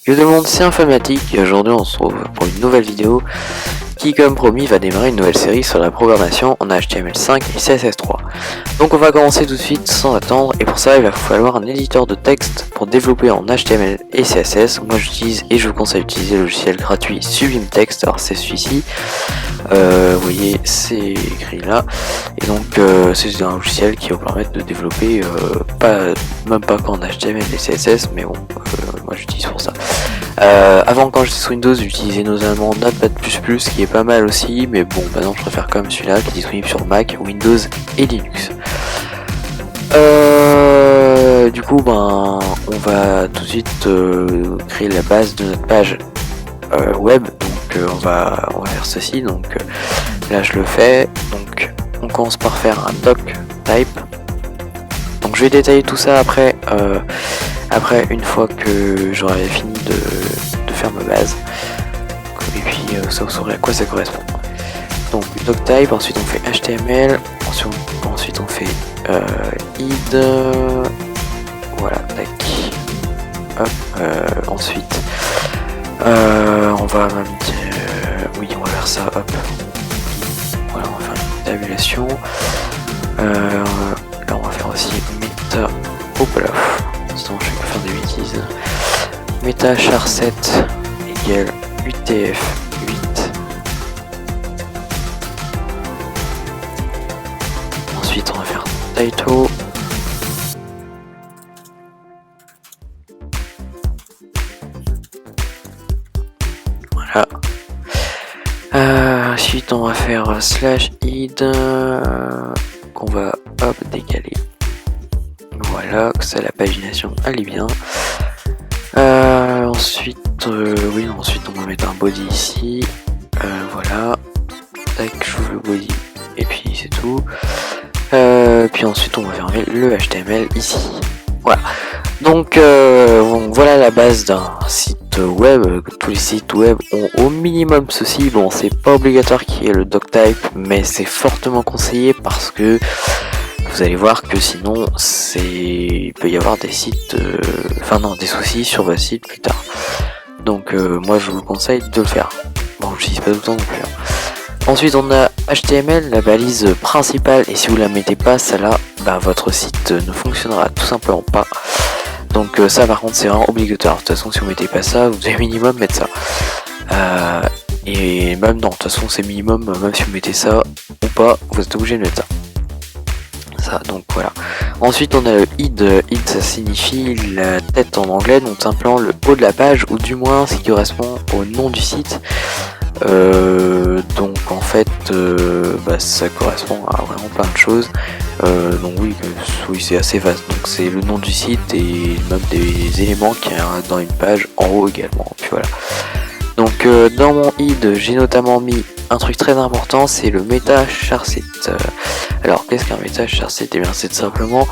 Yo tout le monde, c'est Informatique et aujourd'hui on se retrouve pour une nouvelle vidéo qui, comme promis, va démarrer une nouvelle série sur la programmation en HTML5 et CSS3. Donc on va commencer tout de suite sans attendre, et pour ça il va falloir un éditeur de texte pour développer en HTML et CSS. Moi j'utilise et je vous conseille d'utiliser le logiciel gratuit Sublime Text, alors c'est celui-ci. Vous voyez, c'est écrit là, et donc c'est un logiciel qui va vous permettre de développer même pas qu'en HTML et CSS, mais bon, moi j'utilise pour ça. Avant, quand j'étais sur Windows, j'utilisais notamment Notepad++, qui est pas mal aussi, mais bon, maintenant je préfère quand même celui-là qui est disponible sur Mac, Windows et Linux. Du coup, on va tout de suite créer la base de notre page web. Donc on va faire ceci. Donc là je le fais. Donc on commence par faire un doc type. Donc je vais détailler tout ça après une fois que j'aurai fini de faire ma base. Et puis ça vous saurez à quoi ça correspond. Donc doc type, ensuite on fait HTML, ensuite on fait id, voilà, tac, hop, ensuite on va même dire, oui on va faire ça, hop, voilà, on va faire une tabulation, là on va faire aussi meta, hop là, sinon je vais faire des bêtises, meta char7 égale utf8, ensuite on va faire title, voilà, ensuite on va faire slash id qu'on va hop décaler, voilà, que ça la pagination elle est bien. Ensuite ensuite on va mettre un body ici, voilà, tac, j'ouvre le body et puis c'est tout. Puis ensuite on va fermer le HTML ici, voilà. Donc voilà la base d'un site web. Tous les sites web ont au minimum ceci. Bon, c'est pas obligatoire qu'il y ait le doctype, mais c'est fortement conseillé parce que vous allez voir que sinon il peut y avoir des sites, des soucis sur votre site plus tard. Donc moi je vous conseille de le faire. Bon, je n'utilise pas tout le temps non plus. Ensuite on a HTML, la balise principale, et si vous la mettez pas, celle-là, votre site ne fonctionnera tout simplement pas. Donc ça par contre c'est vraiment obligatoire. De toute façon si vous mettez pas ça, vous devez minimum mettre ça. Et même non, de toute façon c'est minimum, même si vous mettez ça ou pas, vous êtes obligé de mettre ça. Donc voilà. Ensuite on a le id. Id ça signifie la tête en anglais, donc simplement le haut de la page, ou du moins ce qui correspond au nom du site. Donc en fait ça correspond à vraiment plein de choses. Donc oui c'est assez vaste, donc c'est le nom du site et même des éléments qu'il y a dans une page en haut également. Puis voilà. Donc dans mon id j'ai notamment mis un truc très important, c'est le meta char7. Alors qu'est-ce qu'un meta char7? Et bien c'est tout simplement,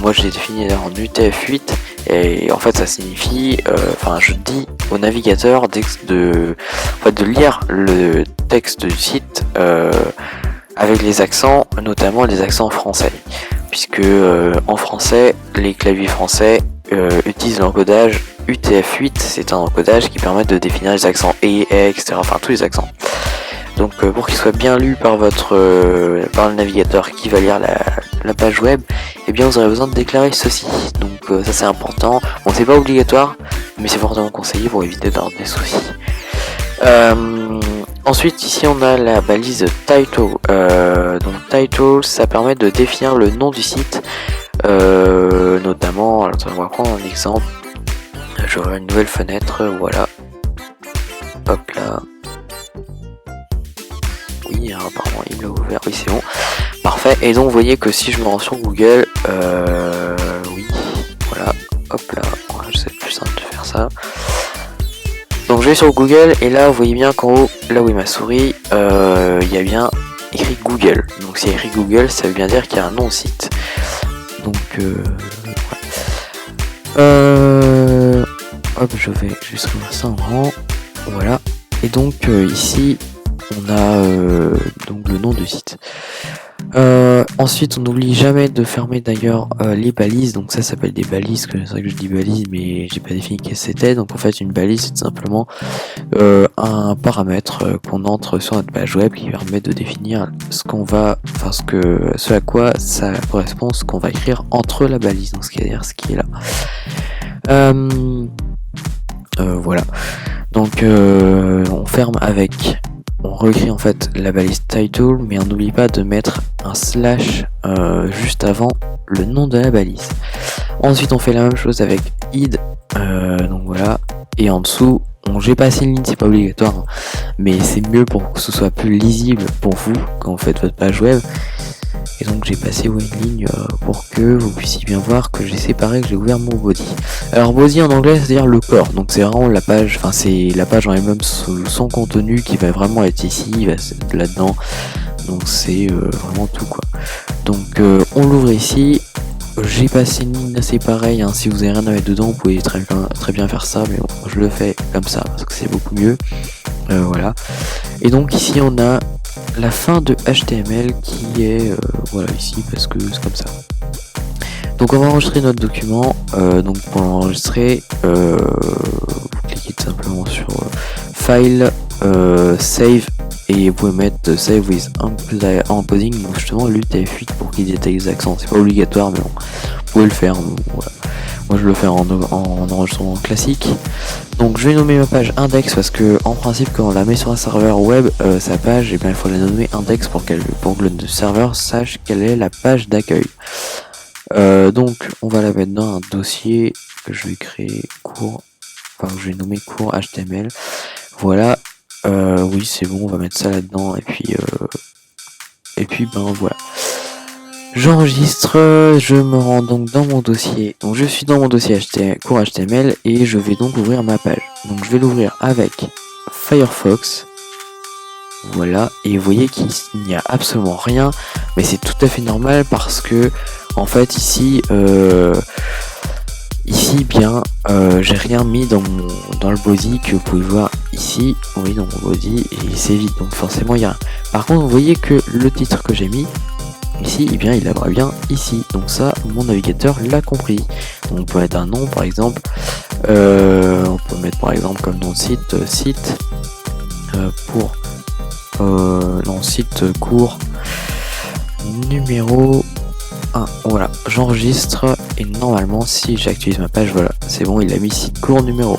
moi je l'ai défini en UTF-8, et en fait ça signifie, je dis au navigateur de lire le texte du site avec les accents, notamment les accents français, puisque en français les claviers français utilisent l'encodage UTF-8, c'est un encodage qui permet de définir les accents et, etc. Enfin tous les accents. Donc pour qu'il soit bien lu par le navigateur qui va lire la page web, et bien vous aurez besoin de déclarer ceci. Donc ça c'est important. Bon, c'est pas obligatoire, mais c'est fortement conseillé pour éviter d'avoir des soucis. Ensuite ici on a la balise title. Donc title ça permet de définir le nom du site, notamment, alors on va prendre un exemple. J'aurai une nouvelle fenêtre, voilà, hop là. Oui, apparemment il l'a ouvert, oui c'est bon, parfait. Et donc vous voyez que si je me rends sur Google, oui, voilà, hop là, voilà, c'est plus simple de faire ça. Donc je vais sur Google et là vous voyez bien qu'en haut, là où est ma souris, il y a bien écrit Google. Donc s'il y a écrit Google, ça veut bien dire qu'il y a un nom de site. Donc hop, je vais juste ouvrir ça en grand, voilà. Et donc ici on a donc le nom du site. Ensuite, on n'oublie jamais de fermer d'ailleurs les balises. Donc ça s'appelle des balises, c'est vrai que je dis balises, mais j'ai pas défini qu'est-ce que c'était. Donc en fait, une balise, c'est tout simplement un paramètre qu'on entre sur notre page web qui permet de définir ce à quoi ça correspond, ce qu'on va écrire entre la balise, donc c'est-à-dire ce qui est là. Voilà. Donc on réécrit en fait la balise title, mais on n'oublie pas de mettre un slash juste avant le nom de la balise. Ensuite, on fait la même chose avec id, donc voilà, et en dessous, j'ai passé une ligne, c'est pas obligatoire, hein, mais c'est mieux pour que ce soit plus lisible pour vous quand vous faites votre page web. Et donc j'ai passé une ligne pour que vous puissiez bien voir que j'ai séparé, que j'ai ouvert mon body. Alors body en anglais, c'est-à-dire le corps, donc c'est vraiment la page, enfin c'est la page en elle-même, son contenu qui va vraiment être ici, il va être là-dedans, donc c'est vraiment tout quoi. Donc on l'ouvre ici. J'ai passé une ligne assez pareille, hein. Si vous avez rien à mettre dedans, vous pouvez très bien faire ça, mais bon, je le fais comme ça parce que c'est beaucoup mieux. Voilà. Et donc ici on a la fin de HTML qui est voilà ici parce que c'est comme ça. Donc on va enregistrer notre document. Donc pour l'enregistrer, vous cliquez tout simplement sur File, Save. Et vous pouvez mettre Save with Encoding, donc justement l'UTF-8 pour qu'il détecte les accents. C'est pas obligatoire, mais bon, vous pouvez le faire. Donc, voilà. Moi je le fais en enregistrement classique. Donc je vais nommer ma page index parce que en principe quand on la met sur un serveur web, sa page, et bien il faut la nommer index pour que le serveur sache quelle est la page d'accueil. Donc on va la mettre dans un dossier que je vais créer cours, enfin je vais nommer cours HTML. Voilà. Oui c'est bon, on va mettre ça là-dedans et puis ben voilà. J'enregistre, je me rends donc dans mon dossier. Donc je suis dans mon dossier cours HTML et je vais donc ouvrir ma page. Donc je vais l'ouvrir avec Firefox. Voilà, et vous voyez qu'il n'y a absolument rien, mais c'est tout à fait normal parce que en fait ici bien j'ai rien mis dans le body que vous pouvez voir ici, oui dans mon body, et c'est vide, donc forcément il y a rien. Par contre vous voyez que le titre que j'ai mis ici, eh bien il apparaît bien ici, donc ça mon navigateur l'a compris. Donc on peut mettre un nom par exemple, on peut mettre par exemple comme nom de site pour site cours numéro 1. Voilà, j'enregistre et normalement si j'actualise ma page, voilà, c'est bon, il a mis site cours numéro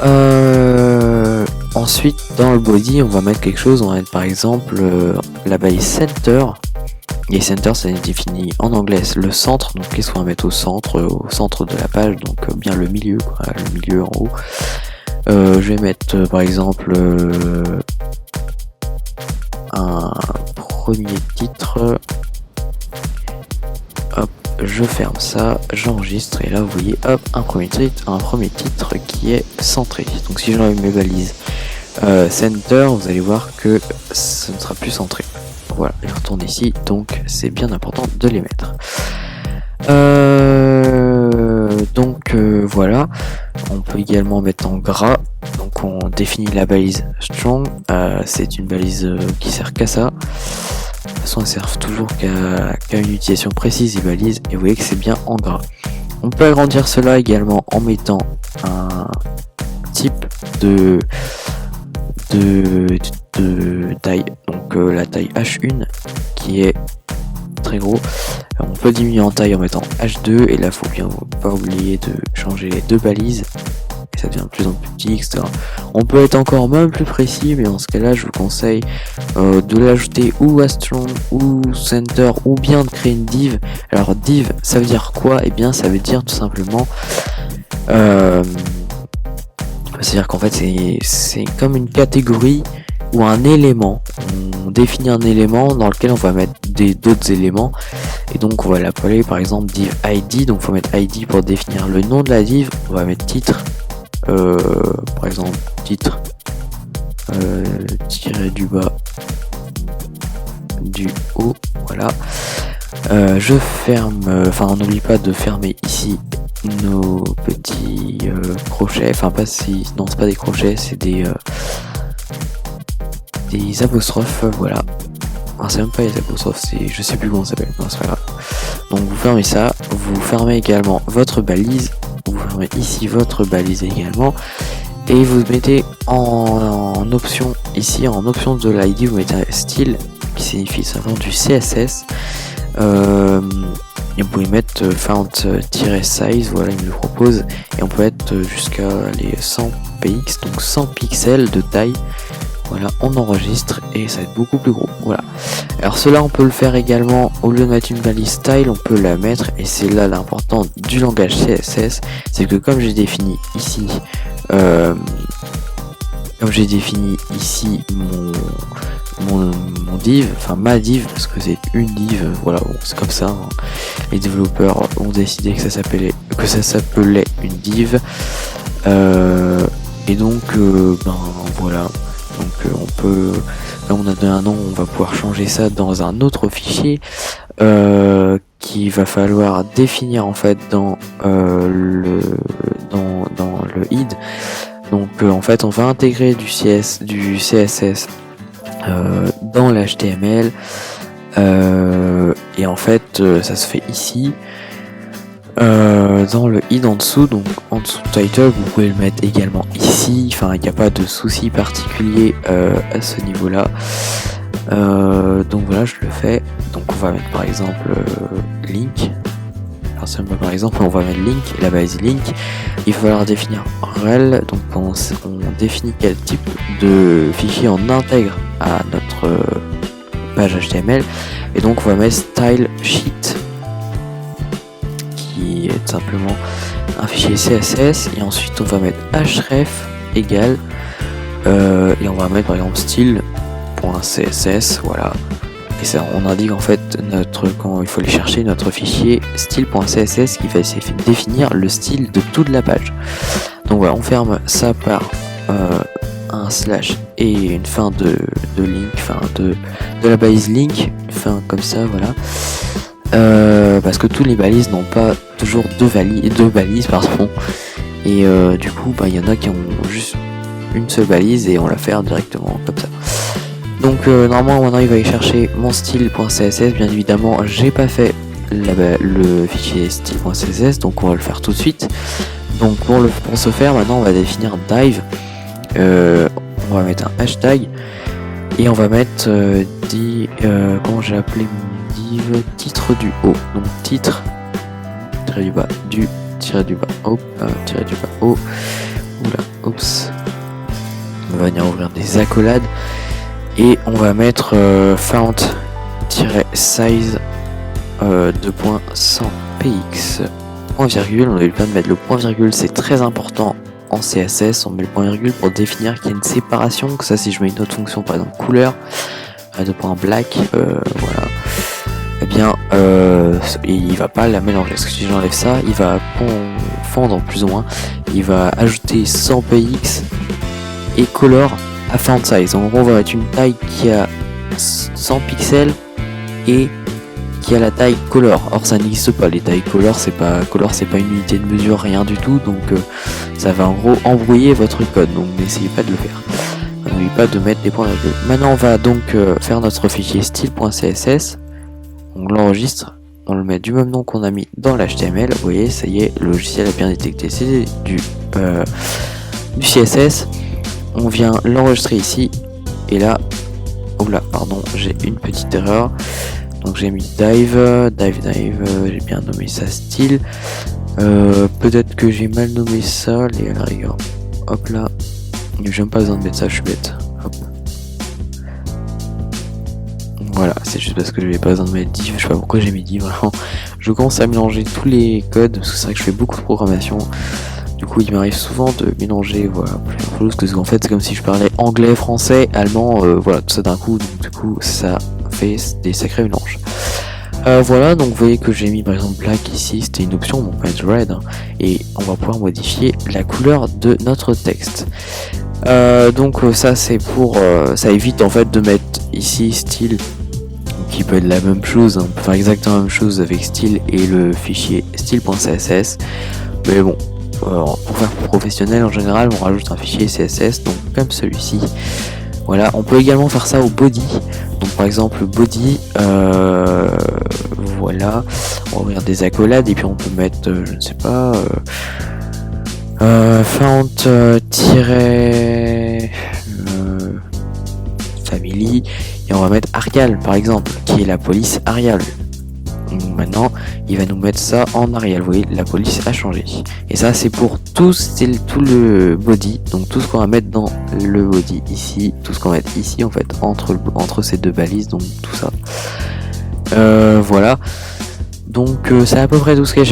1. Ensuite dans le body on va mettre quelque chose, on va mettre par exemple la balise center. Et center ça définit en anglais le centre, donc qu'est-ce qu'on va mettre au centre de la page, donc bien le milieu quoi, le milieu en haut. Je vais mettre par exemple un premier titre. Hop, je ferme ça, j'enregistre et là vous voyez hop un premier titre qui est centré. Donc si j'enlève mes balises center, vous allez voir que ce ne sera plus centré. Voilà, je retourne ici, donc c'est bien important de les mettre. Voilà, on peut également mettre en gras. Donc on définit la balise strong, c'est une balise qui sert qu'à ça. De toute façon elles servent toujours qu'à une utilisation précise des balises, et vous voyez que c'est bien en gras. On peut agrandir cela également en mettant un type de taille, donc la taille H1 qui est très gros. On peut diminuer en taille en mettant H2, et là faut bien pas oublier de changer les deux balises et ça devient de plus en plus petit, etc. On peut être encore même plus précis, mais dans ce cas là je vous conseille de l'ajouter ou à strong ou center, ou bien de créer une div. Alors div ça veut dire quoi? Et bien ça veut dire tout simplement c'est-à-dire qu'en fait c'est comme une catégorie ou un élément. On définit un élément dans lequel on va mettre d'autres éléments, et donc on va l'appeler par exemple div id. Donc il faut mettre id pour définir le nom de la div. On va mettre titre, par exemple titre tiré du bas du haut, voilà. Je ferme, enfin on n'oublie pas de fermer ici nos petits crochets, enfin pas si, non c'est pas des crochets, c'est des apostrophes, voilà. Ah, c'est même pas les apostrophes, c'est je sais plus comment ça s'appelle, non c'est pas grave. Donc vous fermez ça, vous fermez également votre balise, vous fermez ici votre balise également, et vous mettez en option, ici en option de l'ID, vous mettez un style qui signifie simplement du CSS, et vous pouvez mettre font-size, voilà il me le propose, et on peut mettre jusqu'à les 100 px, donc 100 pixels de taille. Voilà, on enregistre et ça va être beaucoup plus gros. Voilà. Alors cela, on peut le faire également, au lieu de mettre une balise style, on peut la mettre, et c'est là l'important du langage CSS, c'est que comme j'ai défini ici, mon div, enfin ma div, parce que c'est une div, voilà, bon, c'est comme ça. Hein. Les développeurs ont décidé que ça s'appelait une div, et donc ben voilà. Donc on peut, là on a donné un nom, on va pouvoir changer ça dans un autre fichier qui va falloir définir en fait dans le id. Donc en fait on va intégrer du CSS dans l'HTML, et en fait ça se fait ici. Dans le id en dessous, donc en dessous de title, vous pouvez le mettre également ici, enfin il n'y a pas de souci particulier à ce niveau là. Donc voilà, je le fais. Donc on va mettre par exemple link. Alors c'est par exemple, on va mettre link, la base link. Il va falloir définir rel, donc on définit quel type de fichier on intègre à notre page HTML, et donc on va mettre style sheet, qui est simplement un fichier CSS, et ensuite on va mettre href égale, et on va mettre par exemple style.css, voilà, et ça on indique en fait quand il faut aller chercher notre fichier style.css qui va définir le style de toute la page. Donc voilà, on ferme ça par un slash et une fin de link, fin de la balise link, fin comme ça, voilà. Parce que tous les balises n'ont pas toujours deux balises, pardon, et du coup il y en a qui ont juste une seule balise et on la fait directement comme ça. Donc normalement maintenant il va aller chercher mon style.css, bien évidemment j'ai pas fait le fichier style.css, donc on va le faire tout de suite. Donc pour ce faire, maintenant on va définir div, on va mettre un hashtag, et on va mettre comment j'ai appelé mon div, titre du haut, donc titre tiré du bas du tiré du bas haut tiré du bas haut, oula, oups, on va venir ouvrir des accolades, et on va mettre font-size 2.100px, point virgule, on n'oublie pas de mettre le point virgule, c'est très important en CSS, on met le point virgule pour définir qu'il y a une séparation, que ça si je mets une autre fonction, par exemple couleur, de point black, voilà, et bien il va pas la mélanger, parce que si j'enlève ça, il va fondre plus ou moins, il va ajouter 100px et color à font size. En gros on va mettre une taille qui a 100 pixels et qui a la taille color. Or ça n'existe pas, les tailles color c'est pas une unité de mesure, rien du tout, donc ça va en gros embrouiller votre code, donc n'essayez pas de le faire. N'oubliez pas de mettre des points virgule. Maintenant on va donc faire notre fichier style.css, on l'enregistre, on le met du même nom qu'on a mis dans l'HTML, vous voyez ça y est, le logiciel a bien détecté, c'est du CSS, on vient l'enregistrer ici, et là, oh là, pardon, j'ai une petite erreur. Donc j'ai mis dive, j'ai bien nommé ça style. Peut-être que j'ai mal nommé ça, à la rigueur. Hop là, j'ai même pas besoin de mettre ça, je suis bête. Hop. Voilà, c'est juste parce que je n'avais pas besoin de mettre div, je sais pas pourquoi j'ai mis div, vraiment. Je commence à mélanger tous les codes, parce que c'est vrai que je fais beaucoup de programmation. Du coup il m'arrive souvent de mélanger, voilà, plusieurs choses, parce qu'en fait c'est comme si je parlais anglais, français, allemand, voilà, tout ça d'un coup, donc du coup ça fait des sacrés mélanges. Voilà, donc vous voyez que j'ai mis par exemple black ici, c'était une option, on peut mettre red, hein, et on va pouvoir modifier la couleur de notre texte. Donc ça c'est pour, ça évite en fait de mettre ici style, qui peut être la même chose, hein, on peut faire exactement la même chose avec style et le fichier style.css, mais bon, pour faire professionnel en général on rajoute un fichier CSS, donc comme celui-ci. Voilà, on peut également faire ça au body, Donc par exemple body, voilà, on va ouvrir des accolades et puis on peut mettre, je ne sais pas, font family, et on va mettre Arial par exemple, qui est la police Arial. Donc maintenant il va nous mettre ça en Arial, vous voyez la police a changé. Et ça c'est pour tout le body, donc tout ce qu'on va mettre dans le body ici, tout ce qu'on va mettre ici en fait, entre ces deux balises, donc tout ça. Voilà. Donc c'est à peu près tout ce que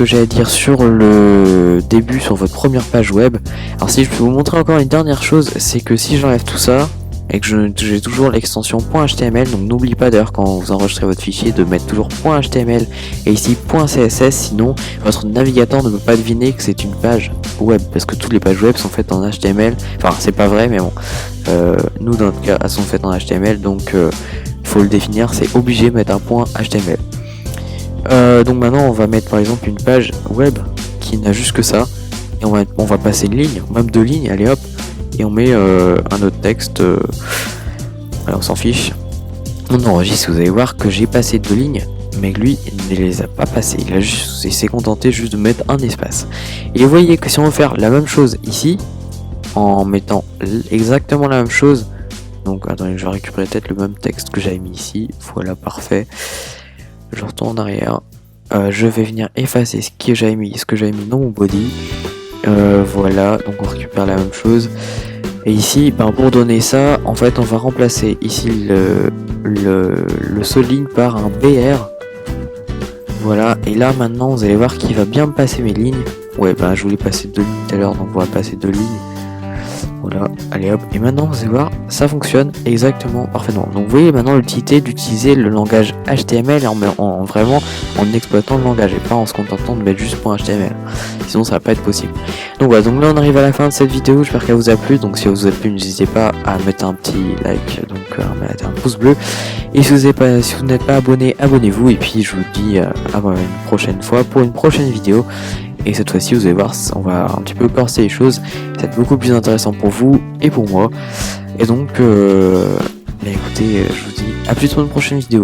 j'ai à dire sur le début, sur votre première page web. Alors si je peux vous montrer encore une dernière chose, c'est que si j'enlève tout ça, et que j'ai toujours l'extension .html, donc n'oubliez pas d'ailleurs quand vous enregistrez votre fichier de mettre toujours .html et ici .css, sinon votre navigateur ne peut pas deviner que c'est une page web, parce que toutes les pages web sont faites en HTML, enfin c'est pas vrai mais bon, nous dans notre cas elles sont faites en HTML, donc il faut le définir, c'est obligé de mettre un .html. Donc maintenant on va mettre par exemple une page web qui n'a juste que ça, et on va passer une ligne, même deux lignes, allez hop, et on met un autre texte, on s'en fiche. On enregistre, vous allez voir que j'ai passé deux lignes, mais que lui il ne les a pas passées, il s'est contenté juste de mettre un espace. Et vous voyez que si on veut faire la même chose ici, en mettant exactement la même chose, donc attendez, je vais récupérer peut-être le même texte que j'avais mis ici, voilà, parfait. Je retourne en arrière, je vais venir effacer ce que j'avais mis dans mon body. Voilà, donc on récupère la même chose. Et ici, pour donner ça, en fait, on va remplacer ici le solide par un BR. Voilà, et là maintenant, vous allez voir qu'il va bien me passer mes lignes. Ouais, je voulais passer deux lignes tout à l'heure, donc on va passer deux lignes. Voilà, allez hop, et maintenant vous allez voir, ça fonctionne exactement parfaitement. Donc vous voyez maintenant l'utilité d'utiliser le langage HTML vraiment en exploitant le langage et pas en se contentant de mettre juste .html. Sinon ça va pas être possible. Donc voilà, donc là on arrive à la fin de cette vidéo, j'espère qu'elle vous a plu. Donc si elle vous a plu, n'hésitez pas à mettre un petit like, donc à mettre un pouce bleu. Et si vous n'êtes pas abonné, abonnez-vous. Et puis je vous dis à une prochaine fois pour une prochaine vidéo. Et cette fois-ci, vous allez voir, on va un petit peu corser les choses. Ça va être beaucoup plus intéressant pour vous et pour moi. Et donc, écoutez, je vous dis à plus pour une prochaine vidéo.